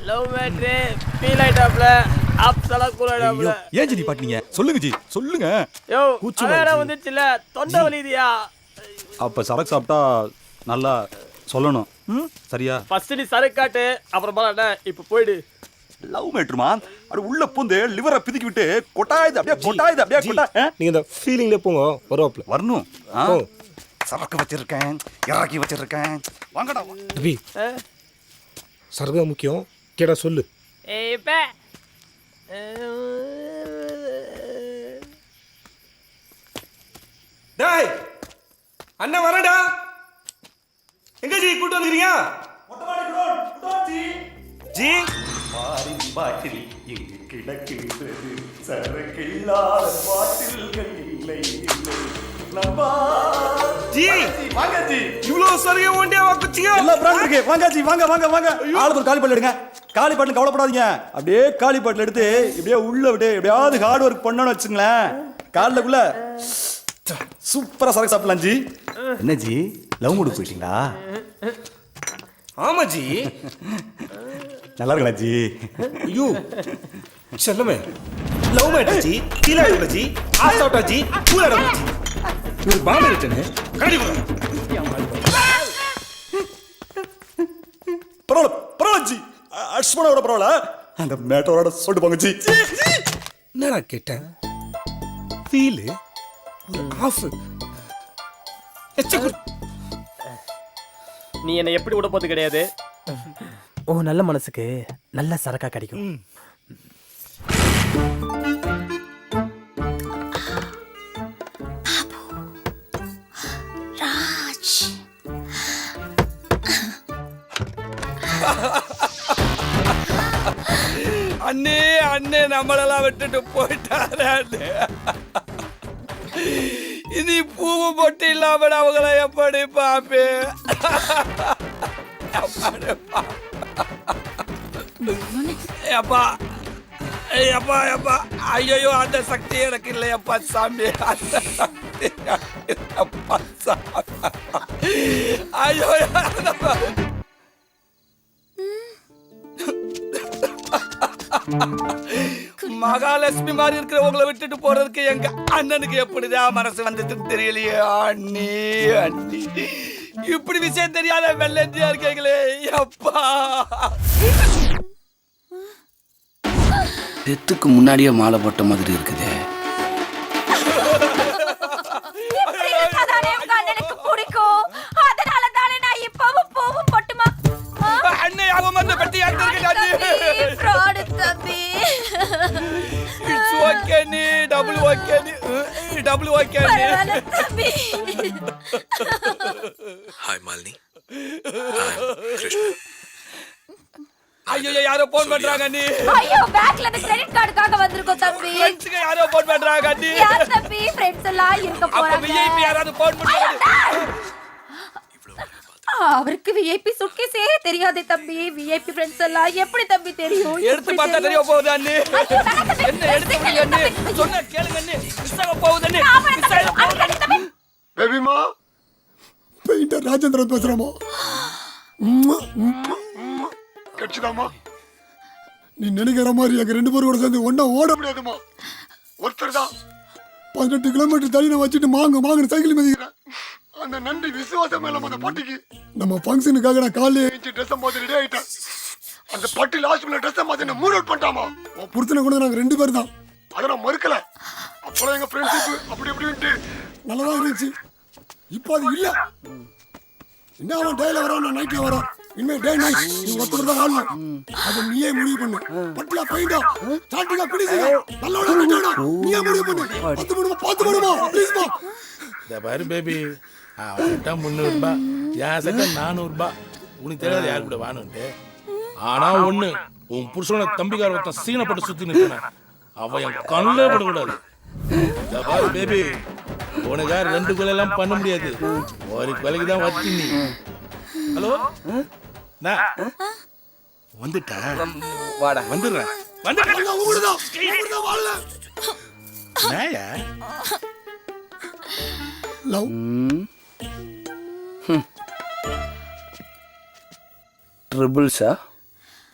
Love matter feel ஆயிட்டாப்ல ஆப்ஸலா cool ஆயிட்டாப்ல. ஏன் ஜி பாட்டீங்க? சொல்லுங்க ஜி சொல்லுங்க. யோ அவேரா வந்துச்சுல தொண்டை வலிதியா? அப்ப சரக்கு சாப்பிட்டா நல்லா சொல்லணும். சரியா? ஃபர்ஸ்ட் நீ சரக்கு காட்டு அப்புறம் பாடா. இப்போ போய்டு. லவ் மேட்ருமா? அது உள்ள பூந்து லிவரை பிதிக்கி விட்டு கொட்டாயுது அப்படியே கொட்டா. நீங்க இந்த ஃபீலிங்ல போங்க வருவாப்ல. வரணும். சரக்கு வச்சிருக்கேன், இறக்கி வச்சிருக்கேன். வாங்கடா. தம்பி சரக்கு முக்கியம். கேடா சொல்லு. இப்ப டேய் அண்ணா வரடா. எங்க ஜி கூட்டு வந்துக்கிறீங்க? ஜி பாட்டில் இங்கு கிடக்கிறது சரக்கில்லாத பாட்டில்கள் இல்லை ஜி வாங்க ஜி. இவ்வளவு சரியா ஒண்டியா வாக்குச்சிங்க. எல்லா பிராண்ட் இருக்கு. வாங்க ஜி வாங்க. ஆளுக்கு ஒரு காலி பாட்டில் எடுங்க. காலி பாட்டில் கவலைப்படாதீங்க. அப்படியே காலி பாட்டில் எடுத்து இப்படியே உள்ள விட்டு எப்படியாவது ஹார்ட் ஒர்க் பண்ணணும்னு வச்சுங்களேன். காலிலக்குள்ள சூப்பரா சரக்கு சாப்பிடலாம் ஜி. என்ன ஜி லவ் மூடு போயிட்டீங்களா? ஆமா ஜி. நல்லா இருக்கலாம் ஜி. ஐயோ செல்லமே லவ் மேட்டர் ஜி. ஃபீல் ஆயிடுல ஜி. ஆஸ் அவுட்டா ஜி. கூல் ஆயிடுல ஜி. ஒரு பாம்பு இருக்குன்னு கடி போடு. பரவாயில்ல ஜி. அஷ்மனோட பரவாயில்ல. அந்த மேட்டரோட சொல்லிட்டு போங்க ஜி. என்னடா கேட்டேன்? ஃபீல் ஆஃப் நீ என்னை எப்படி விட போறது கிடையாது. ஓ நல்ல மனசுக்கு நல்ல சரக்கா கிடைக்கும். அண்ணே அண்ணே நம்மளெல்லாம் விட்டுட்டு போயிட்டாரு. இனி பூவு பொட்டு இல்லாம அவங்கள எப்படி பாப்பே? அப்பா அப்பா அப்பா ஐயோ அந்த சக்தி எனக்கு இல்லையப்பா சாமி. அந்த சக்தி அப்பா சாமி. ஐயோ மகாலட்சுமி மாதிரி இருக்கிறவங்களை விட்டுட்டு போறதுக்கு எங்க அண்ணனுக்கு எப்படிதான் மனசு வந்ததுன்னு தெரியலையே. அண்ணி அண்ணி இப்படி விஷயம் தெரியாத வெள்ளந்தியா இருக்கீங்களே அப்பா. டெத்துக்கு முன்னாடியே மாலை போட்ட மாதிரி இருக்குது. அண்ணே அவன் வந்து பத்தி இட்ஸ் ஓகே நீ டபுள் ஓகே நீ டபுள் ஓகே நீ. ஹாய் மாலினி. கிருஷ்ணா. ஐயோ யாரோ போன் பண்றாங்க நீ. ஐயோ பேக்ல இருந்து கிரெடிட் கார்டுக்காக வந்திருக்கோம் தம்பி. ஃப்ரெண்ட்ஸ்க்கு யாரோ போன் பண்றாங்க நீ. யார் தம்பி ஃப்ரெண்ட்ஸ் எல்லாம் இருக்க போறாங்க. அப்ப விஐபி யாராவது போன் பண்றாங்க. அவருக்கு விஐபி சுட்கேஸே தெரியாதே தம்பி. விஐபி ஃப்ரெண்ட்ஸ் எல்லாம் எப்படி தம்பி தெரியும்? எடுத்து பார்த்தா தெரிய போகுது அண்ணி. என்ன எடுத்து விடு அண்ணி. சொன்னா கேளுங்க அண்ணி. மிஸ்ஸாக போகுது அண்ணி. மிஸ்ஸாக போகுது அண்ணி. பேபிமா பெயிண்டர் ராஜேந்திரன் பேசுறமா? கட்சிதாமா நீ நினைக்கிற மாதிரி எங்க 2 பேரும் கூட சேர்ந்து ஒன்னா ஓட முடியாதுமா. ஒருத்தர் தான் 18 கிலோமீட்டர் தள்ளின வச்சுட்டு மாங்க சைக்கிள் மிதிக்கிறேன். அந்த நன்றி விசுவாசம் மேல அந்த பாட்டிக்கு நம்ம ஃபங்க்ஷனுக்காக நான் காலையில எழுந்து ட்ரெஸ் மாத்தி ரெடி ஆயிட்டேன். அந்த பாட்டி லாஸ்ட்ல ட்ரெஸ் மாத்தி என்ன மூட் அவுட் பண்ணிட்டாமா. உன் புருஷனை கூட நாங்க 2 பேர் தான். அதை நான் மறுக்கல. அப்போ எங்க ஃப்ரெண்ட்ஷிப் அப்படி இப்படின்ட்டு நல்லதா இருந்துச்சு. இப்போ அது இல்ல. என்ன அவன் டேல வரான் நைட்ல வரான். இனிமே டே நைட் நீ ஒருத்தர் தான் வாழணும். அது நீயே முடிவு பண்ணு. பட்டியா போயிட்டா ஸ்டார்டிங்கா பிடிச்சு நல்லோட விட்டோட நீயே முடிவு பண்ணு. 10 மணிமா ப்ளீஸ் மா. இந்த பாரு பேபி அவன்கிட்ட 300 ரூபாய் என் சட்ட 400 ரூபாய். உனக்கு தெரியாது யாரு கூட வாணுன்ட்டு. ஆனா ஒண்ணு உன் புருஷனோட தம்பிக்கார ஒருத்தன் சீனப்பட்டு சுத்தி நிற்கிறான். அவன் என் கண்ணிலே படக்கூடாது. இந்த பாரு பேபி உனக்காக 2 கொலை எல்லாம் பண்ண முடியாது. ஒரு கொலைக்கு தான் வச்சு நீ. ஹலோ நான் வந்துட்டேன். வாடா வந்துடுறேன். லவ் ட்ரிபிள்ஸா?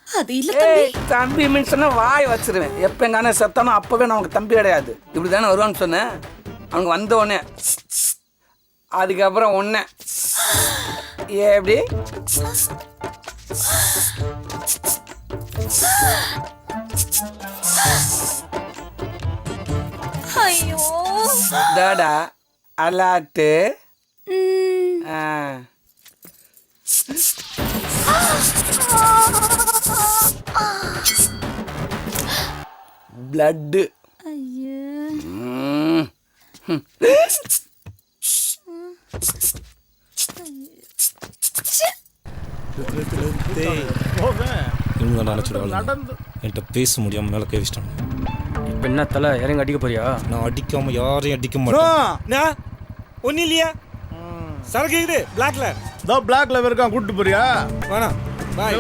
அது இல்ல தம்பி. ஏய் தம்பி மீன்ஸ்னா வாய் வச்சிருவேன். எப்போ எங்க அண்ணன் செத்தானோ அப்பவே நான் அவனுக்கு தம்பி கிடையாது. இப்படி தானே வருவான்னு சொன்னேன். அவனுக்கு வந்த உடனே அதுக்கப்புறம் ஒன்னே எப்படி ஐயோ. Tata alert blood. ஐயோ. இவங்க தான் நினச்சிடுவாங்க என்கிட்ட பேச முடியாமல் மேலே கை வச்சிட்டாங்க. இப்போ என்ன தலை இறங்க அடிக்க போறியா? நான் அடிக்காமல் யாரையும் அடிக்க மாட்டேன். ஒன்னும் இல்லையா சரக்கு இது பிளாக்ல பிளாக்ல இருக்கான் கூட்டு போறியா? வேணாம் பாய்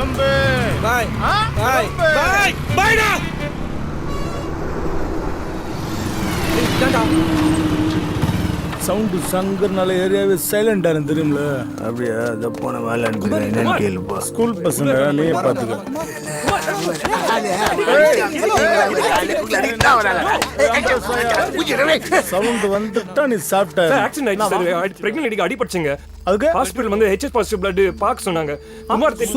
பாய் பாய் பாய் பாய்டா. சவுண்டு சங்கர்னால ஏரியாவே சைலண்டா இருந்து தெரியும்ல. அப்படியா? அதை போன வேலை அனுப்புகிறேன் என்னன்னு கேளுப்பா. ஸ்கூல் பசங்க நீயே பாத்துக்க. சவுண்ட் வந்துட்டா நீ சாப்பிட்ட. ஆக்சிடென்ட் ஆயிடுச்சு சார். பிரெக்னன்ட் லேடிக்கு அடிபட்டுச்சுங்க. அதுக்கு ஹாஸ்பிடல் வந்து ஹெச்எஸ் பாசிட்டிவ் பிளட் பார்க்க சொன்னாங்க.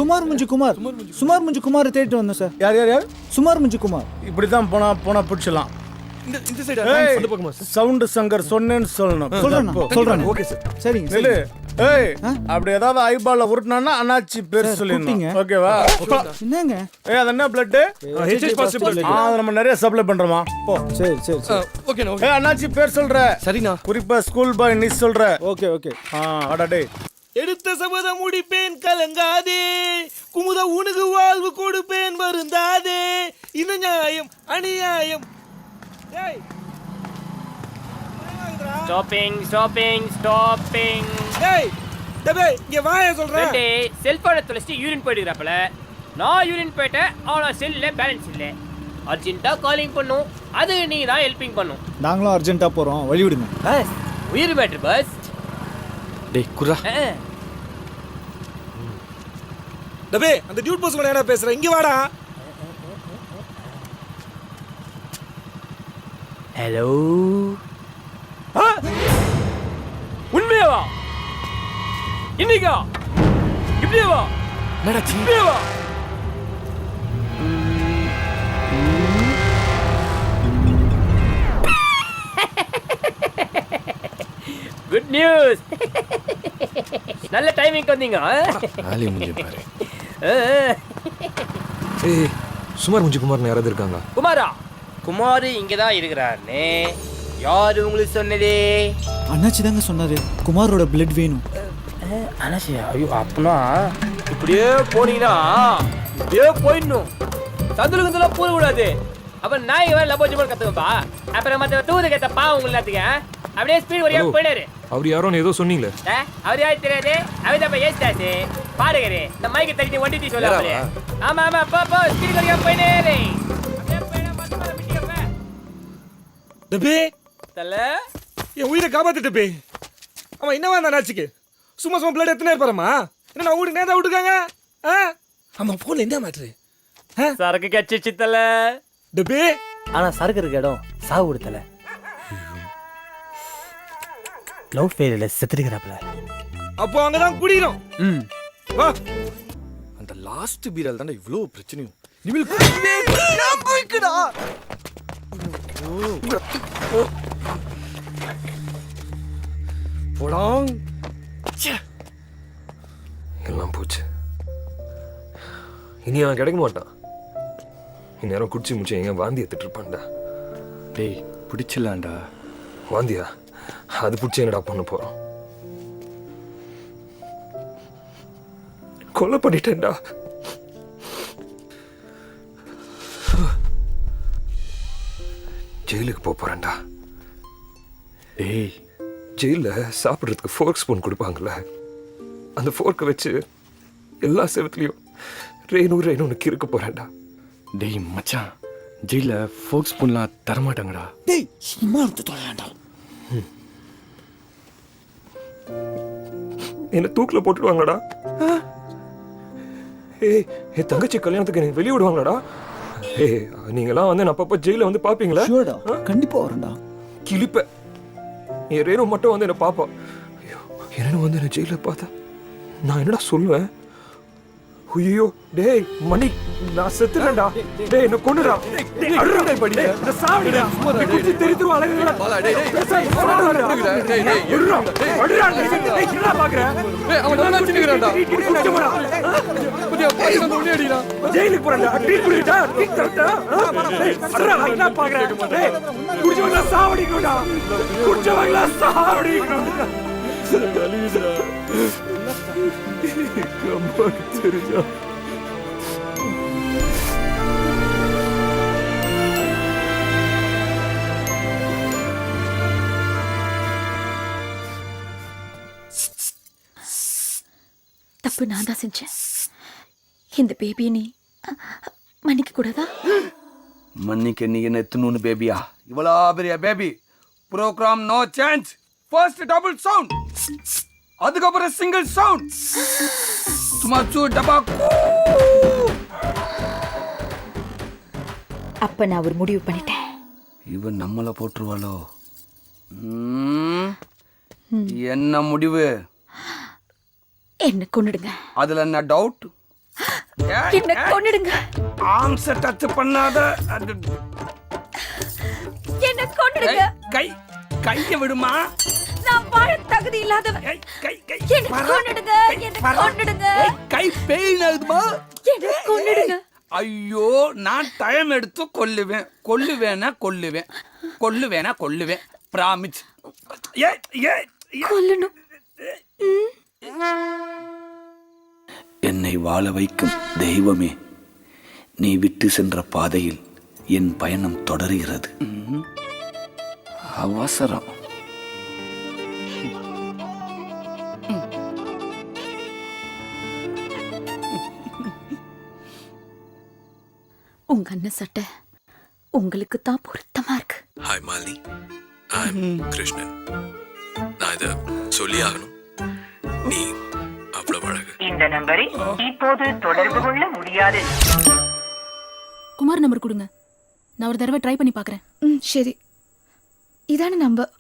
சுமார் முஞ்சு குமார் தேடிட்டு வந்தோம் சார். யார் யார் யார்? சுமார் முஞ்சு குமார். இப்படிதான் போனா பிடிச்சலாம். இந்த சைடு அந்த பக்கமா சார். சவுண்ட் சங்கர் சொன்னேன்னு சொல்லணும். சொல்றேன். Okay sir. சரிங்க நில்லு. ஏய் அப்படி ஏதாவது ஐபால்ல உருட்டுனா அண்ணாச்சி பேர் சொல்லிருங்க. ஓகேவா? என்னங்க? ஏய் அது என்ன பிளட்? HS positive blood. அது நம்ம நிறைய சப்ளை பண்றோமா? போ. சரி. ஓகே ஏய் அண்ணாச்சி பேர் சொல்ற. சரிண்ணா. குறிப்பா ஸ்கூல் பாய் நீ சொல்ற. ஓகே. அடா டேய். எடுத்த சபதம் முடிப்பேன் கலங்காதே, குமுத உனக்கு வாழ்வு கொடுப்பேன் வருந்தாதே, இது நியாயம் அநியாயம். ஏய் ஸ்டாப்பிங். ஏய் டேய் இங்க வாயா சொல்றேன். செல்போனை தொலைச்சிட்டு யூரின் போயிடுறாப்ல. நான் யூரின் போயிட்டேன். ஆனா செல்ல பேலன்ஸ் இல்லை. அர்ஜென்ட்டா காலிங் பண்ணும். அது நீ தான் ஹெல்பிங் பண்ணும். நாங்களும் அர்ஜென்ட்டா போறோம், வழி விடுங்க. பஸ் உயிர் பேட்டர் பஸ். டேய் குர்ரா. டேய் அந்த டியூட் போஸ் கூட என்ன பேசுற? இங்க வாடா. ஹலோ. உண்மையாவா? இன்னைக்கா? இப்படியாவா? இப்படியாவா? Good news. நல்ல டைமிங் வந்தீங்க. ஆலி முடிஞ்சு பாரு. ஏய் சுமார் முஞ்சி குமார்னு யாராவது இருக்காங்க? குமாரா? குமார் இங்கதான் இருக்கிறாருன்னு யாரு உங்களுக்கு சொன்னதே? அண்ணாச்சி தாங்க சொன்னாரு குமாரோட பிளட் வேணும். அண்ணாச்சியா? ஐயோ அப்பனா இப்படியே போனீங்கன்னா இப்படியே போயிடணும். சதுரகத்துல போக கூடாது. அப்புறம் நாய் வேற லபோஜி போல கத்துக்கப்பா. அப்புறம் மற்ற தூது கேட்ட பாவம் உங்க எல்லாத்துக்கு அப்படியே ஸ்பீட் வரையா போயிடாரு. அவர் யாரோன்னு ஏதோ சொன்னீங்களே. அவர் யாரு தெரியாது. அவதான் ஏஸ்டாச்சு பாருகிறே. இந்த மைக்கு தட்டி வண்டி சொல்ல. ஆமா போ ஸ்பீட் வரையா போயிடே. டேய் தல என் உயிரை காப்பாத்திட்டு போய் அவன் என்னவா அந்த நாச்சிக்கு சும்மா பிளட் எத்தனை இருப்பாரம்மா? என்ன நான் வீட்டுக்கு நேரா விட்டுருக்காங்க. ஆமா போன்ல என்ன மாட்டுரு? சரக்கு கட்சி தல. டபே ஆனா சரக்கு இருக்க இடம் சாவு விடுத்தல. லவ் ஃபெயிலியர்ல செத்துடுறாப்ல. அப்போ அங்கதான் குடிக்கிறோம். வா. அந்த லாஸ்ட் பீரால் தானே இவ்ளோ பிரச்சனையும். நிமில் குடிக்கடா. போடாங். எல்லாம் போச்சு. இனி அவன் கிடைக்க மாட்டான். இந்நேரம் குடிச்சு முடிச்சு எங்க வாந்தி எடுத்துட்டு இருப்பான்டா. டேய் பிடிச்சிடலாம்டா. வாந்தியா? அது பிடிச்சி என்னடா பண்ண போறோம்? கொலை பண்ணிட்டேன்டா. ஜெயிலுக்கு போறேன்டா. டேய் ஜெயில சாப்பிட்றதுக்கு ஃபோர்க் ஸ்பூன் கொடுப்பாங்கல்ல, அந்த ஃபோர்க்கை வச்சு எல்லா செவத்துலையும் ரேணுன்னு கிறுக்க போறேன்டா. டேய் மச்சான், ஜெயில ஃபோர்க் ஸ்பூன்லாம் தரமாட்டாங்கடா. டேய் சும்மா எடுத்து தொலையாண்டா. என்ன தூக்கில் போட்டுடுவாங்கடா. ஏய் என் தங்கச்சி கல்யாணத்துக்கு எனக்கு வெளியே விடுவாங்களாடா? ஏய் நீங்களாம் வந்து நான் அப்பப்போ ஜெயில வந்து பாப்பீங்களா? கண்டிப்பா வரேன்டா. கிளிப்ப என் ரேணு மட்டும் வந்து என்ன பாப்பா. ஐயோ ரேணு வந்து என்ன ஜெயில பார்த்தா நான் என்னடா சொல்லுவேன்? ஐயோ டேய் மணி நான் செத்துறேன்டா. டேய் என்ன கொன்னுடா. டேய் அருடா படி. இந்த சாவடிடா. குச்சி தெரித்துரு அழகுடா. டேய் டேய் டேய் அருடா. அருடா டேய் என்ன பாக்குற? டேய் அவன் என்ன நினைச்சுக்கறான்டா? குச்சமடா. புதிய பையன் வந்து உள்ளே அடிடா. ஜெயிலுக்கு போறடா. டீ குடிடா. டீ தரடா. டேய் அருடா என்ன பாக்குற? டேய் குடிச்சவங்கள சாவடிக்கணும்டா. குடிச்சவங்கள சாவடிக்கணும்டா. கலிதுடா. கம்பாக்கு தெரிஞ்சா தப்பு நான் தான் செஞ்சேன். இந்த பேபியை நீ மன்னிக்க கூடாதா? மன்னிக்க நீ என்ன எத்தனூன்னு பேபியா? இவ்வளோ பெரிய baby. Program no change. First double sound, அதுக்கப்புறம் சிங்கிள் சவுண்ட். சும்மா சூ டபா. அப்ப நான் ஒரு முடிவு பண்ணிட்டேன். இவன் நம்மள போட்டுருவாளோ? என்ன முடிவு? என்ன கொன்னுடுங்க. அதுல என்ன டவுட்? என்ன கொன்னுடுங்க. ஆம்ஸ டச் பண்ணாத. என்ன கொன்னுடுங்க. கைய விடுமா. நான் வாழ தகுதி இல்லாதவன். என்ன கொன்னுடுங்க. என்ன கொன்னுடுங்க. கை பெயின் ஆகுதுமா. என்ன கொன்னுடுங்க. ஐயோ நான் டைம் எடுத்து கொல்லுவேன். கொல்லுவேன். பிராமிஸ். கொல்லணும். என்னை வாழ வைக்கும் தெய்வமே, நீ விட்டு சென்ற பாதையில் என் பயணம் தொடர்கிறது. அவசரம். உங்க அண்ணன் சட்டை உங்களுக்கு தான் பொருத்தமா இருக்கு. ஹாய் மாலினி, ஐ அம் கிருஷ்ணன். நான் இதை சொல்லி ஆகணும். நீ அவ்வளவு அழகு. இந்த நம்பரை இப்போது தொடர்பு கொள்ள முடியாது. குமார் நம்பர் கொடுங்க. நான் ஒரு தடவை ட்ரை பண்ணி பார்க்கறேன். சரி, இதான நம்பர்.